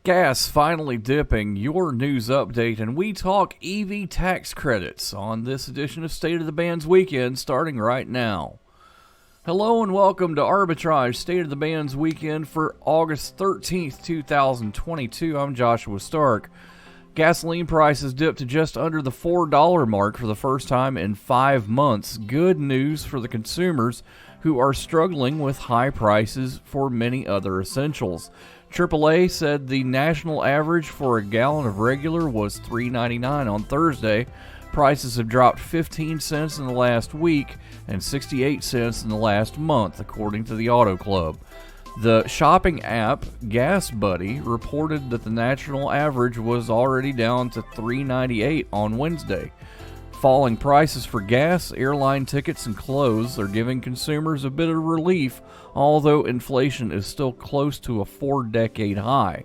Gas finally dipping, your news update, and we talk EV tax credits on this edition of State of the Bands Weekend starting right now. Hello and welcome to Arbitrage State of the Bands Weekend for August 13th, 2022. I'm Joshua Stark. Gasoline prices dipped to just under the $4 mark for the first time in 5 months. Good news for the consumers who are struggling with high prices for many other essentials. AAA said the national average for a gallon of regular was $3.99 on Thursday. Prices have dropped 15 cents in the last week and 68 cents in the last month, according to the Auto Club. The shopping app Gas Buddy reported that the national average was already down to $3.98 on Wednesday. Falling prices for gas, airline tickets, and clothes are giving consumers a bit of relief, although inflation is still close to a 4-decade high.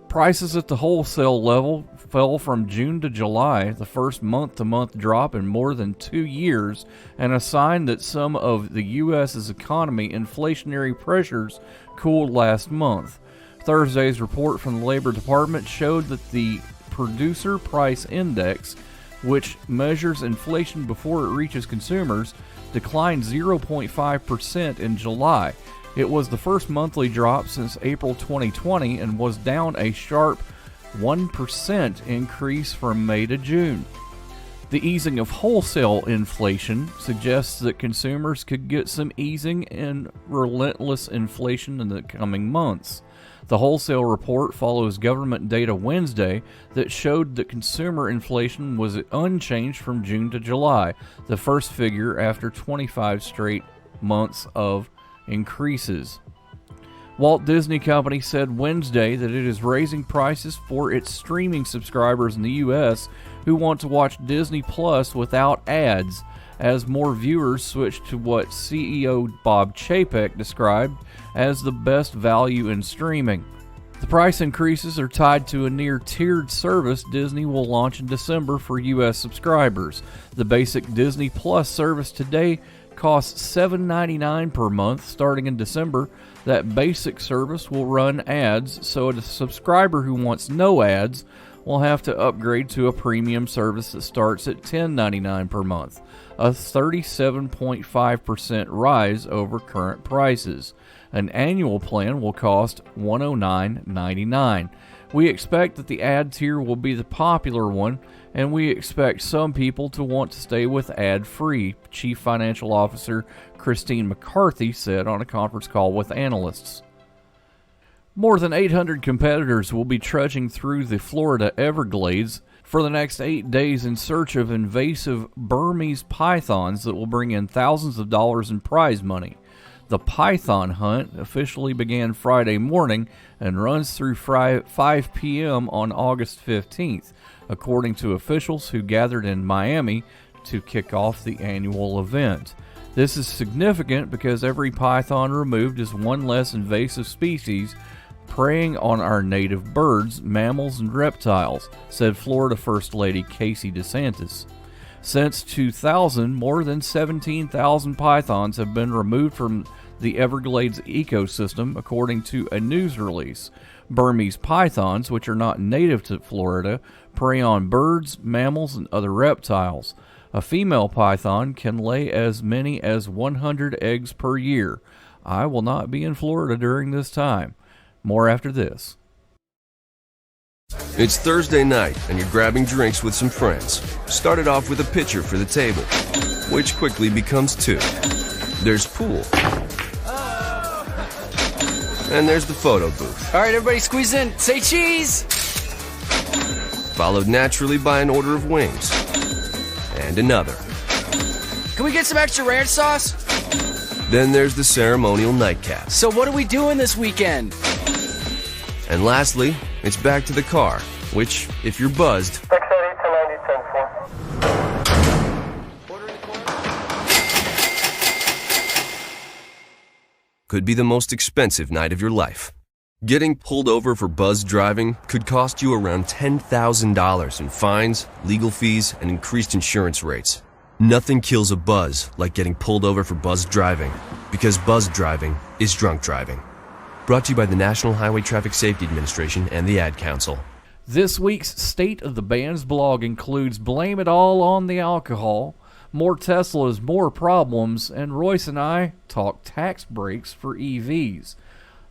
Prices at the wholesale level fell from June to July, the first month-to-month drop in more than 2 years, and a sign that some of the U.S.'s economy inflationary pressures cooled last month. Thursday's report from the Labor Department showed that the Producer Price Index, which measures inflation before it reaches consumers, declined 0.5% in July. It was the first monthly drop since April 2020 and was down a sharp 1% increase from May to June. The easing of wholesale inflation suggests that consumers could get some easing in relentless inflation in the coming months. The wholesale report follows government data Wednesday that showed that consumer inflation was unchanged from June to July, the first figure after 25 straight months of increases. Walt Disney Company said Wednesday that it is raising prices for its streaming subscribers in the U.S. who want to watch Disney Plus without ads, as more viewers switch to what CEO Bob Chapek described as the best value in streaming. The price increases are tied to a near-tiered service Disney will launch in December for U.S. subscribers. The basic Disney Plus service today costs $7.99 per month starting in December. That basic service will run ads, so a subscriber who wants no ads will have to upgrade to a premium service that starts at $10.99 per month, a 37.5% rise over current prices. An annual plan will cost $109.99. We expect that the ad tier will be the popular one, and we expect some people to want to stay with ad-free, Chief Financial Officer Christine McCarthy said on a conference call with analysts. More than 800 competitors will be trudging through the Florida Everglades for the next 8 days in search of invasive Burmese pythons that will bring in thousands of dollars in prize money. The python hunt officially began Friday morning and runs through 5 p.m. on August 15th, according to officials who gathered in Miami to kick off the annual event. This is significant because every python removed is one less invasive species preying on our native birds, mammals, and reptiles, said Florida First Lady Casey DeSantis. Since 2000, more than 17,000 pythons have been removed from the Everglades ecosystem, according to a news release. Burmese pythons, which are not native to Florida, prey on birds, mammals, and other reptiles. A female python can lay as many as 100 eggs per year. I will not be in Florida during this time. More after this. It's Thursday night, and you're grabbing drinks with some friends. Started off with a pitcher for the table, which quickly becomes 2. There's pool. And there's the photo booth. All right, everybody squeeze in. Say cheese! Followed naturally by an order of wings. And another. Can we get some extra ranch sauce? Then there's the ceremonial nightcap. So what are we doing this weekend? And lastly, it's back to the car, which, if you're buzzed, could be the most expensive night of your life. Getting pulled over for buzz driving could cost you around $10,000 in fines, legal fees, and increased insurance rates. Nothing kills a buzz like getting pulled over for buzz driving, because buzz driving is drunk driving. Brought to you by the National Highway Traffic Safety Administration and the Ad Council. This week's State of the Bands blog includes Blame It All on the Alcohol, more Teslas, more problems, and Royce and I talk tax breaks for EVs.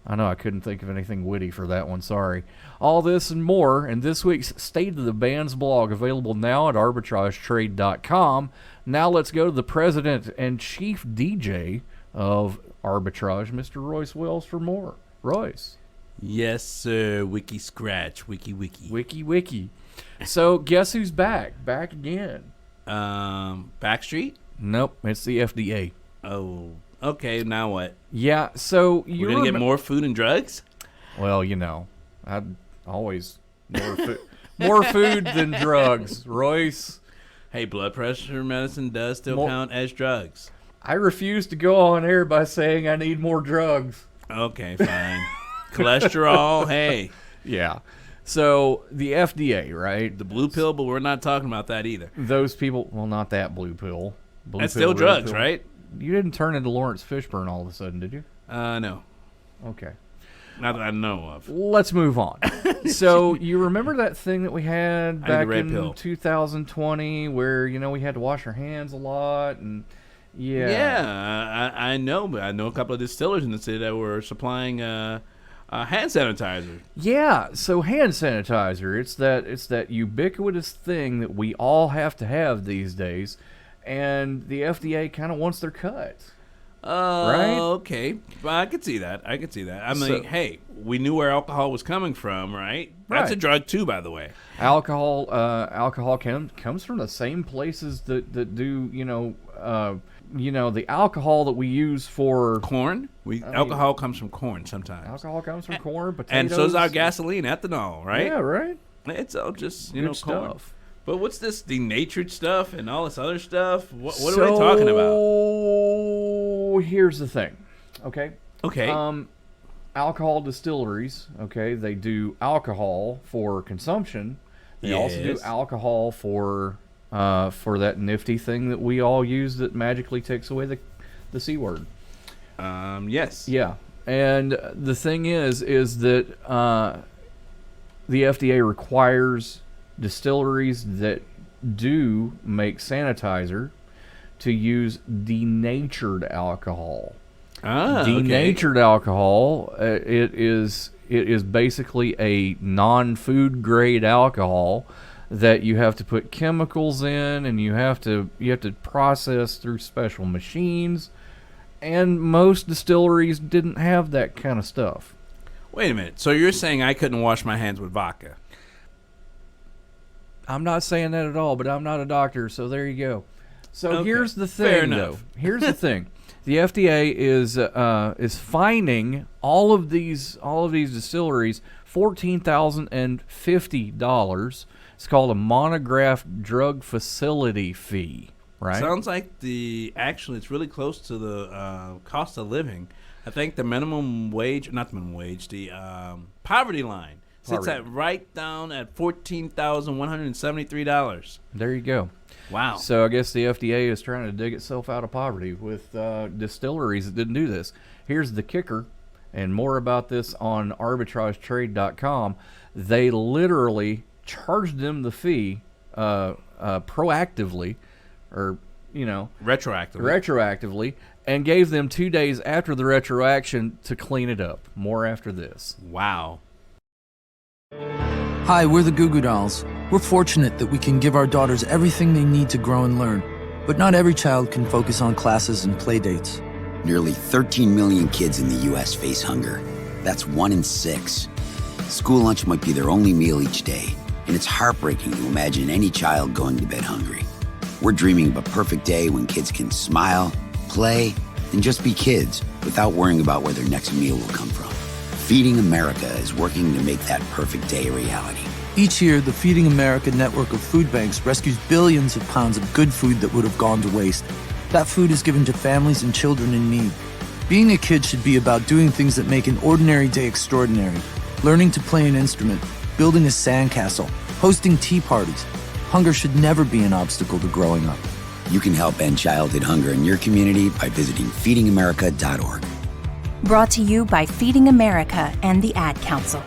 I know I couldn't think of anything witty for that one, sorry. All this and more in this week's State of the Bands blog, available now at arbitragetrade.com. Now let's go to the president and chief DJ of Arbitrage, Mr. Royce Wells, for more. Royce. Yes, sir. Wiki scratch. Wiki. Wiki. So guess who's back? Back again. Backstreet? Nope, it's the FDA. Oh, okay. Now what? Yeah, so We're going to get more food and drugs? Well, you know, I'd always more food than drugs, Royce. Hey, blood pressure medicine does still count as drugs. I refuse to go on air by saying I need more drugs. Okay, fine. Cholesterol, hey. Yeah. So the FDA, right? The blue pill, but we're not talking about that either. Those people, well, not that blue pill. That's still drugs, right? You didn't turn into Lawrence Fishburne all of a sudden, did you? No. Okay. Not that I know of. Let's move on. So you remember that thing that we had back in 2020 where, you know, we had to wash our hands a lot and I know, but I know a couple of distillers in the city that were supplying hand sanitizer. Yeah, so hand sanitizer, it's that ubiquitous thing that we all have to have these days, and the FDA kind of wants their cut. Right? Okay. Well, I could see that. I mean, hey, we knew where alcohol was coming from, right? That's a drug too, by the way. Alcohol comes from the same places that do, the alcohol that we use for corn. Alcohol comes from corn sometimes. Alcohol comes from corn, potatoes, and so is our gasoline, ethanol, right? Yeah, right. It's all just good corn stuff. But what's this denatured stuff and all this other stuff? What are they talking about? So here's the thing, okay? Okay. Alcohol distilleries, okay, they do alcohol for consumption. They also do alcohol for that nifty thing that we all use that magically takes away the C word. Yes. Yeah. And the thing is that the FDA requires distilleries that do make sanitizer to use denatured alcohol. Denatured alcohol, it is basically a non-food grade alcohol that you have to put chemicals in, and you have to process through special machines, and most distilleries didn't have that kind of stuff. Wait a minute. So you're saying I couldn't wash my hands with vodka? I'm not saying that at all, but I'm not a doctor, so there you go. So okay. Here's the thing, Fair enough. Here's the thing. The FDA is fining all of these distilleries $14,050. It's called a monograph drug facility fee, right? Sounds like it's really close to the cost of living. I think the poverty line sits right down at $14,173. There you go. Wow. So I guess the FDA is trying to dig itself out of poverty with distilleries that didn't do this. Here's the kicker, and more about this on arbitragetrade.com. They literally charged them the fee proactively, or retroactively, and gave them 2 days after the retroaction to clean it up. More after this. Wow. Hi, we're the Goo Goo Dolls. We're fortunate that we can give our daughters everything they need to grow and learn. But not every child can focus on classes and play dates. Nearly 13 million kids in the U.S. face hunger. That's 1 in 6. School lunch might be their only meal each day, and it's heartbreaking to imagine any child going to bed hungry. We're dreaming of a perfect day when kids can smile, play, and just be kids without worrying about where their next meal will come from. Feeding America is working to make that perfect day a reality. Each year, the Feeding America network of food banks rescues billions of pounds of good food that would have gone to waste. That food is given to families and children in need. Being a kid should be about doing things that make an ordinary day extraordinary. Learning to play an instrument, building a sandcastle, hosting tea parties. Hunger should never be an obstacle to growing up. You can help end childhood hunger in your community by visiting feedingamerica.org. Brought to you by Feeding America and the Ad Council.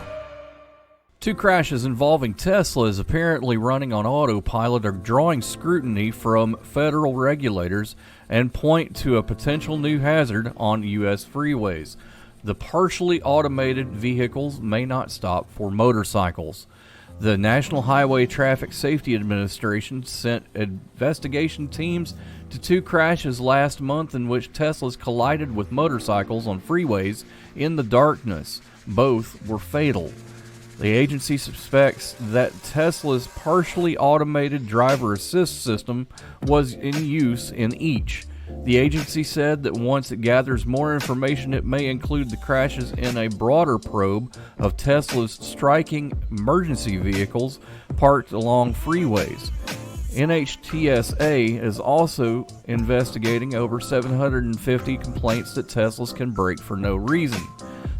2 crashes involving Teslas apparently running on autopilot are drawing scrutiny from federal regulators and point to a potential new hazard on U.S. freeways. The partially automated vehicles may not stop for motorcycles. The National Highway Traffic Safety Administration sent investigation teams to 2 crashes last month in which Teslas collided with motorcycles on freeways in the darkness. Both were fatal. The agency suspects that Tesla's partially automated driver assist system was in use in each. The agency said that once it gathers more information, it may include the crashes in a broader probe of Tesla's striking emergency vehicles parked along freeways. NHTSA is also investigating over 750 complaints that Teslas can brake for no reason.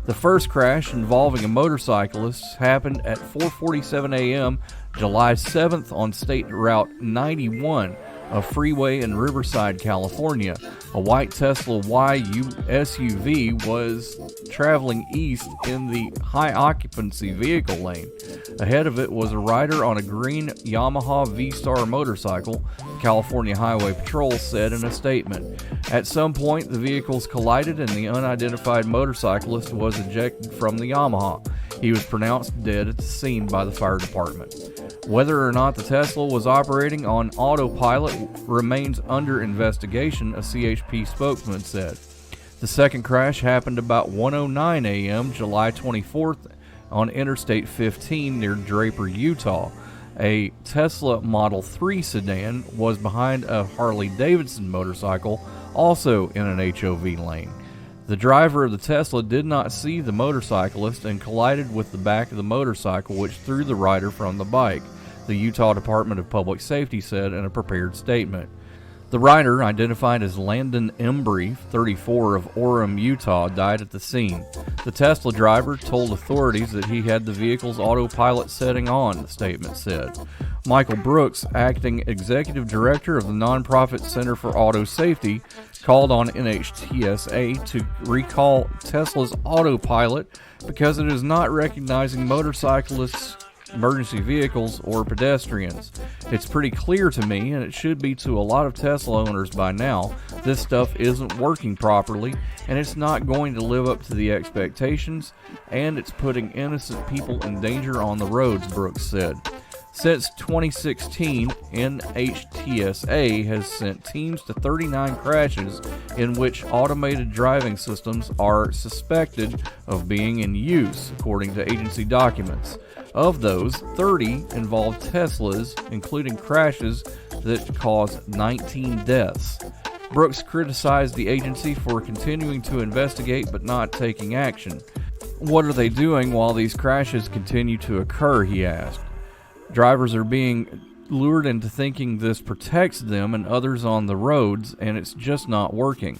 The first crash involving a motorcyclist happened at 4:47 a.m. July 7th on State Route 91, a freeway in Riverside, California. A white Tesla YU SUV was traveling east in the high-occupancy vehicle lane. Ahead of it was a rider on a green Yamaha V-Star motorcycle, California Highway Patrol said in a statement. At some point, the vehicles collided and the unidentified motorcyclist was ejected from the Yamaha. He was pronounced dead at the scene by the fire department. Whether or not the Tesla was operating on autopilot remains under investigation, a CHP spokesman said. The second crash happened about 1:09 a.m. July 24th on Interstate 15 near Draper, Utah. A Tesla Model 3 sedan was behind a Harley-Davidson motorcycle, also in an HOV lane. The driver of the Tesla did not see the motorcyclist and collided with the back of the motorcycle, which threw the rider from the bike, the Utah Department of Public Safety said in a prepared statement. The rider, identified as Landon Embry, 34, of Orem, Utah, died at the scene. The Tesla driver told authorities that he had the vehicle's autopilot setting on, the statement said. Michael Brooks, acting executive director of the nonprofit Center for Auto Safety, called on NHTSA to recall Tesla's autopilot because it is not recognizing motorcyclists, emergency vehicles, or pedestrians. It's pretty clear to me, and it should be to a lot of Tesla owners by now, this stuff isn't working properly, and it's not going to live up to the expectations, and it's putting innocent people in danger on the roads, Brooks said. Since 2016, NHTSA has sent teams to 39 crashes in which automated driving systems are suspected of being in use, according to agency documents. Of those, 30 involved Teslas, including crashes that caused 19 deaths. Brooks criticized the agency for continuing to investigate but not taking action. What are they doing while these crashes continue to occur, he asked. Drivers are being lured into thinking this protects them and others on the roads, and it's just not working.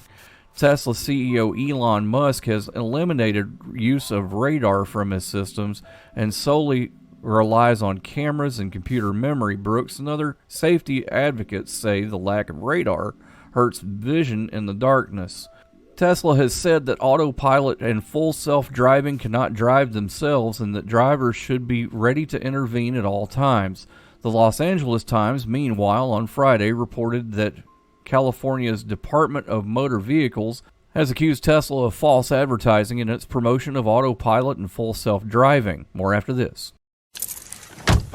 Tesla CEO Elon Musk has eliminated use of radar from his systems and solely relies on cameras and computer memory. Brooks and other safety advocates say the lack of radar hurts vision in the darkness. Tesla has said that autopilot and full self-driving cannot drive themselves and that drivers should be ready to intervene at all times. The Los Angeles Times, meanwhile, on Friday reported that California's Department of Motor Vehicles has accused Tesla of false advertising in its promotion of autopilot and full self-driving. More after this.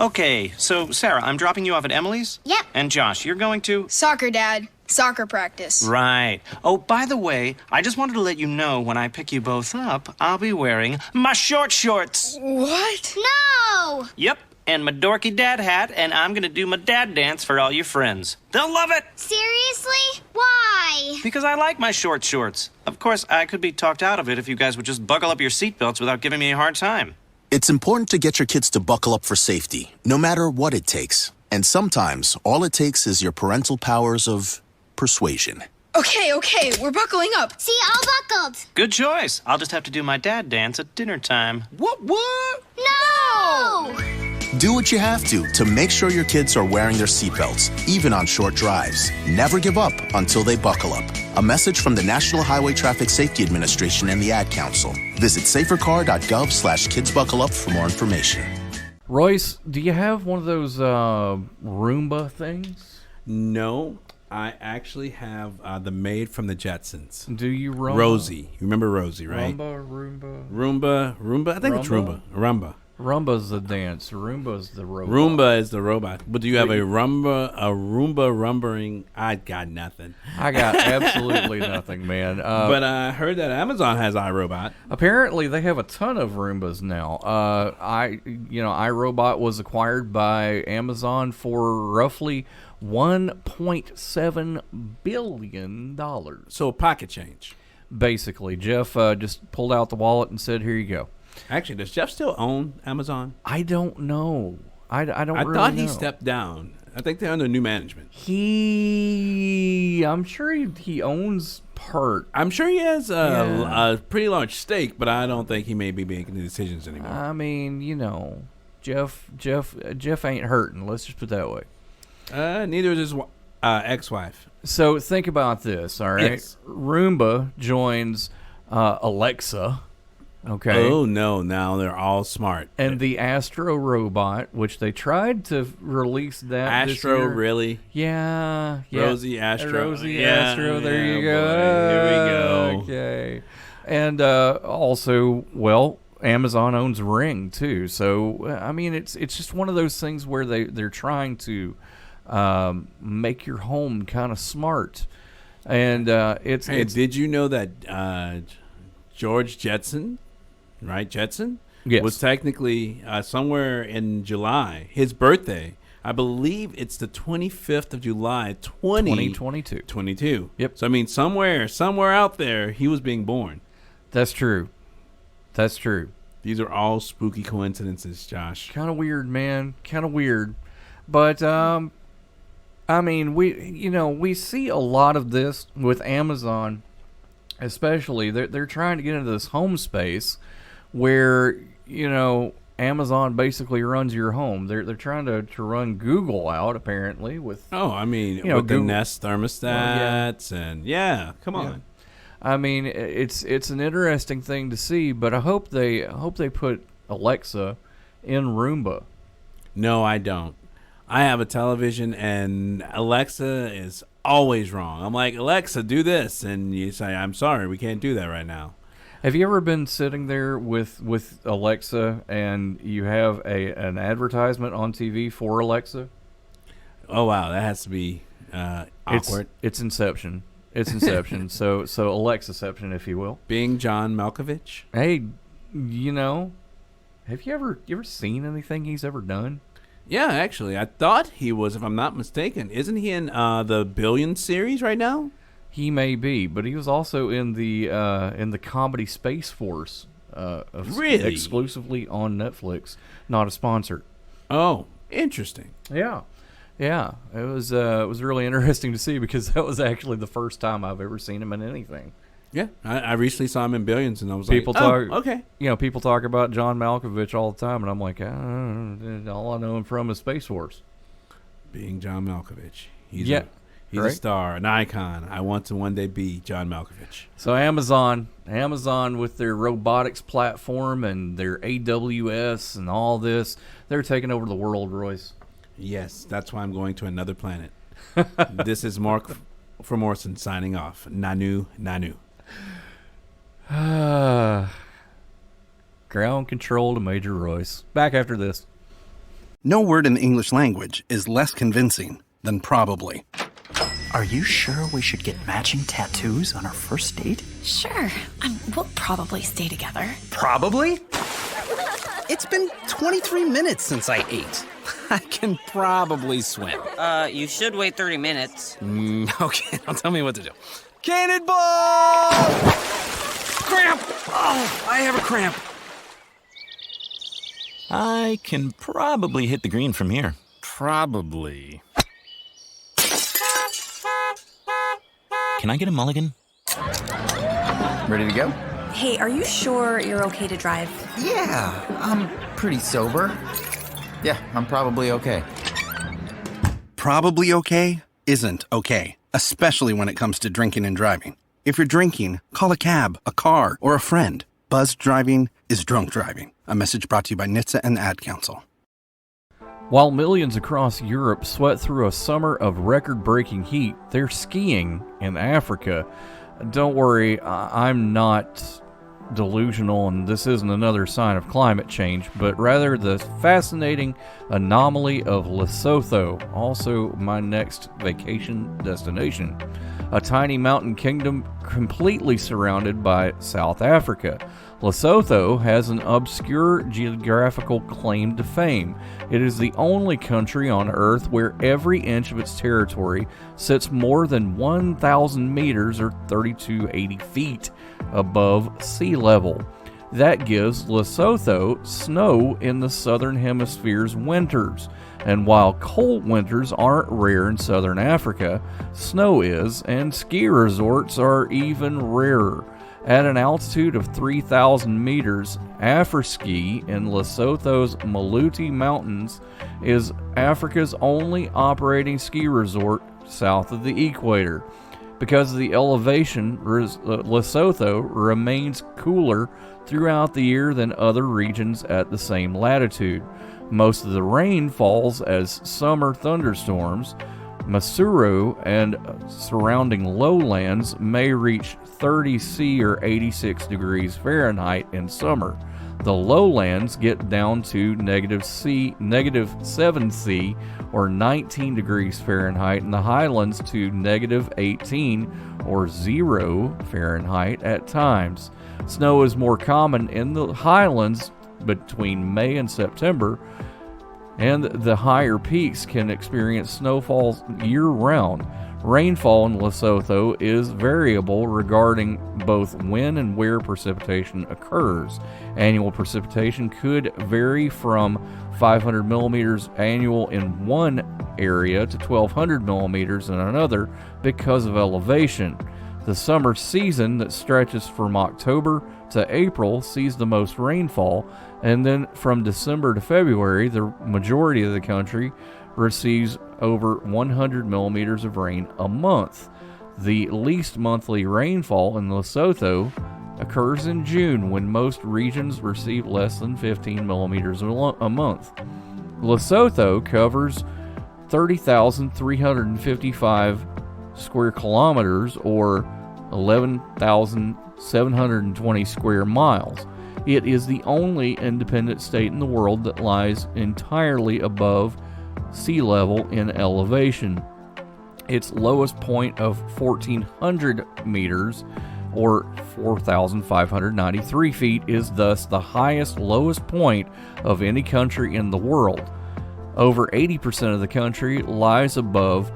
Okay, so Sarah, I'm dropping you off at Emily's? Yep. And Josh, you're going to? Soccer, Dad. Soccer practice. Right. Oh, by the way, I just wanted to let you know when I pick you both up, I'll be wearing my short shorts. What? No! Yep, and my dorky dad hat, and I'm gonna do my dad dance for all your friends. They'll love it! Seriously? Why? Because I like my short shorts. Of course, I could be talked out of it if you guys would just buckle up your seatbelts without giving me a hard time. It's important to get your kids to buckle up for safety, no matter what it takes. And sometimes, all it takes is your parental powers of persuasion. Okay, we're buckling up. See, all buckled. Good choice. I'll just have to do my dad dance at dinner time. What? No! Do what you have to make sure your kids are wearing their seatbelts, even on short drives. Never give up until they buckle up. A message from the National Highway Traffic Safety Administration and the Ad Council. Visit safercar.gov/kidsbuckleup for more information. Royce, do you have one of those Roomba things? No, I actually have the maid from the Jetsons. Do you, Roomba? Rosie. You remember Rosie, right? Roomba. I think it's Roomba. Rumba's the dance. Roomba's the robot. Roomba is the robot. But do you have a Roomba rumbering? I got nothing. I got absolutely nothing, man. But I heard that Amazon has iRobot. Apparently, they have a ton of Roombas now. iRobot was acquired by Amazon for roughly $1.7 billion. So pocket change. Basically, Jeff just pulled out the wallet and said, "Here you go." Actually, does Jeff still own Amazon? I don't know. I thought he stepped down. I think they're under new management. I'm sure he owns part. I'm sure he has a pretty large stake, but I don't think he may be making the decisions anymore. I mean, Jeff ain't hurting. Let's just put it that way. Neither is his ex-wife. So think about this, all right? Yes. Roomba joins Alexa. Okay. Oh, no. Now they're all smart. And the Astro robot, which they tried to release that Astro, this year. Really? Yeah. Rosie Astro. Astro. There you go. Boy. Here we go. Okay. And also, Amazon owns Ring, too. So, I mean, it's just one of those things where they're trying to make your home kind of smart. And did you know that George Jetson... Right, Jetson? Yes. Was technically somewhere in July. His birthday, I believe it's the 25th of July, 2022. 22. Yep. So, I mean, somewhere out there, he was being born. That's true. These are all spooky coincidences, Josh. Kind of weird, man. Kind of weird. But, I mean, we see a lot of this with Amazon, especially. They're trying to get into this home space where Amazon basically runs your home. They're trying to run Google out apparently with with Google, the Nest thermostats and come on. I mean, it's an interesting thing to see, but I hope they put Alexa in Roomba. No, I don't. I have a television and Alexa is always wrong. I'm like, Alexa, do this, and you say, I'm sorry, we can't do that right now. Have you ever been sitting there with Alexa and you have an advertisement on TV for Alexa? Oh wow, that has to be awkward. It's Inception. It's Inception. so Alexaception, if you will. Being John Malkovich. Hey, have you ever seen anything he's ever done? Yeah, actually, I thought he was, if I'm not mistaken. Isn't he in the Billion series right now? He may be, but he was also in the comedy Space Force, really? Exclusively on Netflix, not a sponsor. Oh, interesting. Yeah. It was really interesting to see because that was actually the first time I've ever seen him in anything. Yeah, I recently saw him in Billions, and I was people talk. Okay. People talk about John Malkovich all the time, and I'm like, all I know him from is Space Force. Being John Malkovich, he's right? a star, an icon. I want to one day be John Malkovich. So Amazon with their robotics platform and their AWS and all this, they're taking over the world, Royce. Yes, that's why I'm going to another planet. This is Mark from Morrison signing off. Nanu. Ground control to Major Royce. Back after this. No word in the English language is less convincing than probably. Are you sure we should get matching tattoos on our first date? Sure. We'll probably stay together. Probably? It's been 23 minutes since I ate. I can probably swim. You should wait 30 minutes. Okay, now tell me what to do. Cannonball! Cramp! Oh, I have a cramp. I can probably hit the green from here. Probably. Can I get a mulligan? Ready to go? Hey, are you sure you're okay to drive? Yeah, I'm pretty sober. Yeah, I'm probably okay. Probably okay isn't okay, especially when it comes to drinking and driving. If you're drinking, call a cab, a car, or a friend. Buzzed driving is drunk driving. A message brought to you by NHTSA and the Ad Council. While millions across Europe sweat through a summer of record-breaking heat, they're skiing in Africa. Don't worry, I'm not delusional, and this isn't another sign of climate change, but rather the fascinating anomaly of Lesotho, also my next vacation destination. A tiny mountain kingdom completely surrounded by South Africa. Lesotho has an obscure geographical claim to fame. It is the only country on Earth where every inch of its territory sits more than 1,000 meters or 3,280 feet above sea level. That gives Lesotho snow in the southern hemisphere's winters. And while cold winters aren't rare in southern Africa, snow is, and ski resorts are even rarer. At an altitude of 3,000 meters, Afroski in Lesotho's Maluti Mountains is Africa's only operating ski resort south of the equator. Because of the elevation, Lesotho remains cooler throughout the year than other regions at the same latitude. Most of the rain falls as summer thunderstorms. Masuru and surrounding lowlands may reach 30 C or 86 degrees Fahrenheit in summer. The lowlands get down to negative 7 C or 19 degrees Fahrenheit, and the highlands to negative 18 or 0 Fahrenheit at times. Snow is more common in the highlands between May and September, and the higher peaks can experience snowfalls year-round. Rainfall in Lesotho is variable regarding both when and where precipitation occurs. Annual precipitation could vary from 500 millimeters annual in one area to 1,200 millimeters in another because of elevation. The summer season that stretches from October to April sees the most rainfall, and then from December to February, the majority of the country receives over 100 millimeters of rain a month. The least monthly rainfall in Lesotho occurs in June, when most regions receive less than 15 millimeters a month. Lesotho covers 30,355 square kilometers or 11,720 square miles. It is the only independent state in the world that lies entirely above sea level in elevation. Its lowest point of 1,400 meters or 4,593 feet is thus the lowest point of any country in the world. Over 80% of the country lies above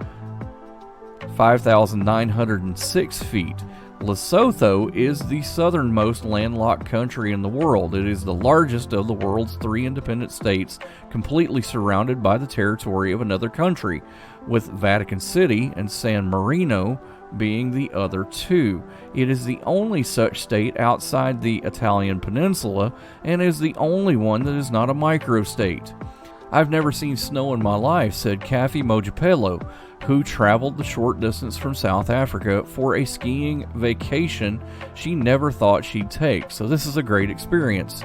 5,906 feet. Lesotho is the southernmost landlocked country in the world. It is the largest of the world's 3 independent states, completely surrounded by the territory of another country, with Vatican City and San Marino being the other 2. It is the only such state outside the Italian peninsula, and is the only one that is not a microstate. "I've never seen snow in my life," said Kathy Mojapelo, who traveled the short distance from South Africa for a skiing vacation she never thought she'd take. So this is a great experience.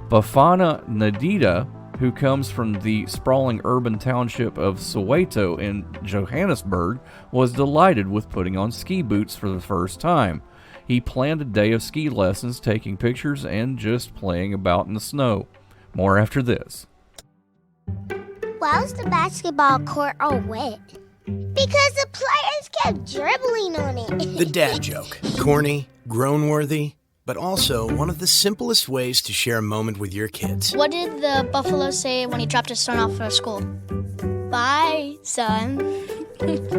Bafana Nadida, who comes from the sprawling urban township of Soweto in Johannesburg, was delighted with putting on ski boots for the first time. He planned a day of ski lessons, taking pictures, and just playing about in the snow. More after this. Why was the basketball court all wet? Because the players kept dribbling on it. The dad joke. Corny, groan-worthy, but also one of the simplest ways to share a moment with your kids. What did the buffalo say when he dropped his son off for school? Bye, son.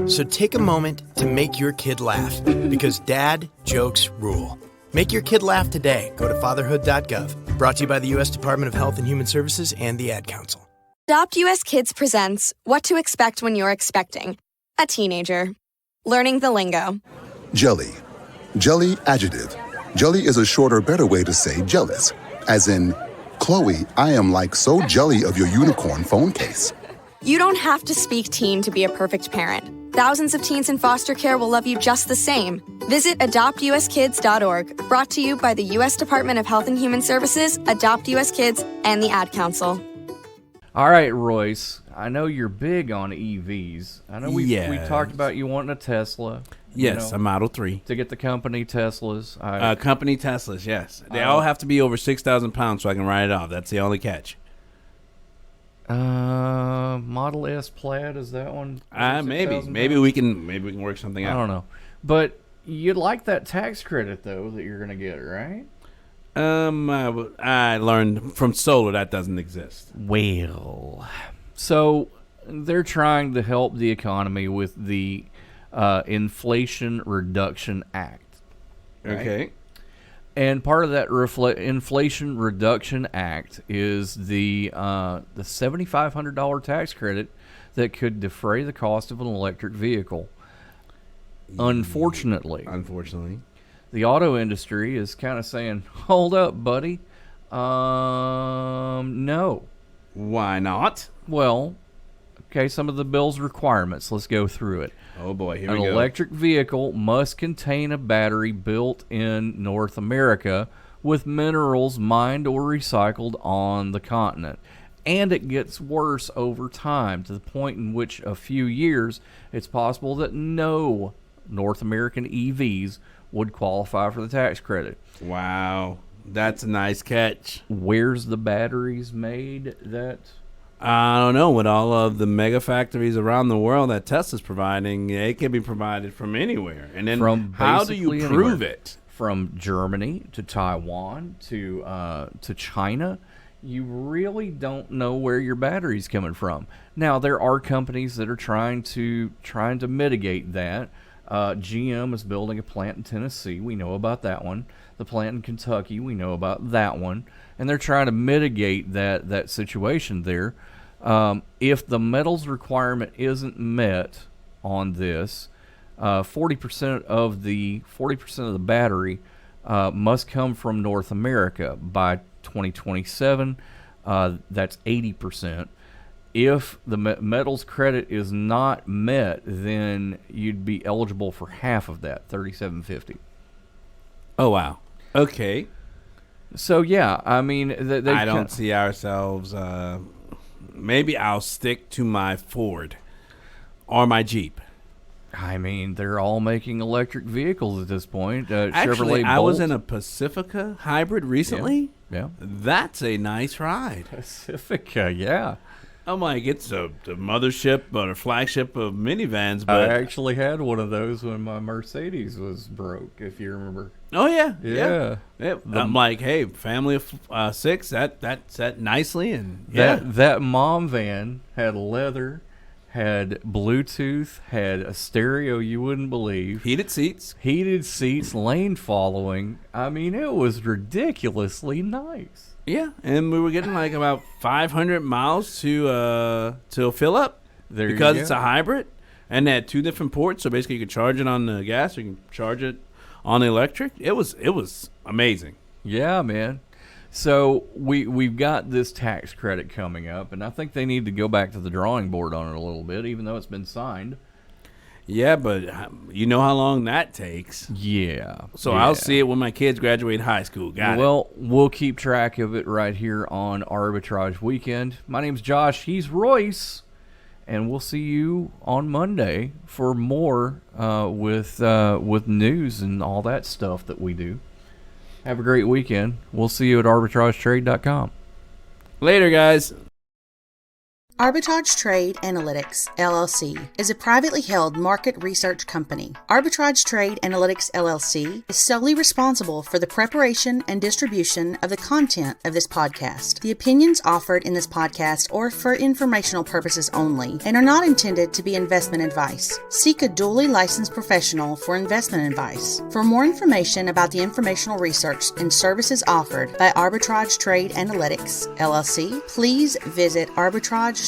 So take a moment to make your kid laugh, because dad jokes rule. Make your kid laugh today. Go to fatherhood.gov. Brought to you by the U.S. Department of Health and Human Services and the Ad Council. Adopt US Kids presents What to Expect When You're Expecting a Teenager. Learning the lingo. Jelly. Jelly adjective. Jelly is a shorter, better way to say jealous, as in Chloe, I am like so jelly of your unicorn phone case. You don't have to speak teen to be a perfect parent. Thousands of teens in foster care will love you just the same. Visit adoptuskids.org, brought to you by the U.S. Department of Health and Human Services, Adopt U.S. Kids, and the Ad Council. All right, Royce, I know you're big on EVs. I know we Yes. talked about you wanting a Tesla. Yes, a Model 3. To get the company Teslas. Company Teslas, yes. They all have to be over 6,000 pounds so I can ride it off. That's the only catch. Model S Plaid, is that one? Maybe we can work something out. I don't know. But you'd like that tax credit, though, that you're going to get, right? I learned from solar that doesn't exist. Well, so they're trying to help the economy with the Inflation Reduction Act. Right? Okay. And part of that Inflation Reduction Act is the $7,500 tax credit that could defray the cost of an electric vehicle. Unfortunately, the auto industry is kind of saying, "Hold up, buddy. No." Why not? Well, okay, some of the bill's requirements. Let's go through it. Oh boy, here we go. An electric vehicle must contain a battery built in North America with minerals mined or recycled on the continent. And it gets worse over time, to the point in which a few years it's possible that no North American EVs would qualify for the tax credit. Wow, that's a nice catch. Where's the batteries made? I don't know. With all of the mega factories around the world that Tesla's providing, it can be provided from anywhere. And then how do you prove it? From Germany to Taiwan to China, you really don't know where your battery's coming from. Now, there are companies that are trying to mitigate that. GM is building a plant in Tennessee. We know about that one. The plant in Kentucky, we know about that one. And they're trying to mitigate that situation there. If the metals requirement isn't met on this, 40% of the battery must come from North America by 2027. That's 80%. If the metals credit is not met, then you'd be eligible for half of that, $3,750. Oh wow. Okay. So yeah, I mean, I don't see ourselves. Maybe I'll stick to my Ford or my Jeep. I mean, they're all making electric vehicles at this point. Actually, Chevrolet I was Bolt. in a Pacifica hybrid recently. Yeah. That's a nice ride. Pacifica, yeah. I'm like, it's the mothership or the flagship of minivans. But I actually had one of those when my Mercedes was broke, if you remember. Oh yeah, yeah. I'm like, hey, family of 6. That set nicely, and that mom van had leather, had Bluetooth, had a stereo you wouldn't believe, heated seats, lane following. I mean, it was ridiculously nice. Yeah, and we were getting like about 500 miles to fill up because it's a hybrid, and they had 2 different ports. So basically, you could charge it on the gas, or you can charge it on the electric. It was amazing. Yeah, man. So we've got this tax credit coming up, and I think they need to go back to the drawing board on it a little bit, even though it's been signed. Yeah, but you know how long that takes. Yeah. So I'll see it when my kids graduate high school. Got it. Well, we'll keep track of it right here on Arbitrage Weekend. My name's Josh. He's Royce. And we'll see you on Monday for more with news and all that stuff that we do. Have a great weekend. We'll see you at arbitragetrade.com. Later, guys. Arbitrage Trade Analytics, LLC, is a privately held market research company. Arbitrage Trade Analytics, LLC, is solely responsible for the preparation and distribution of the content of this podcast. The opinions offered in this podcast are for informational purposes only and are not intended to be investment advice. Seek a duly licensed professional for investment advice. For more information about the informational research and services offered by Arbitrage Trade Analytics, LLC, please visit arbitrage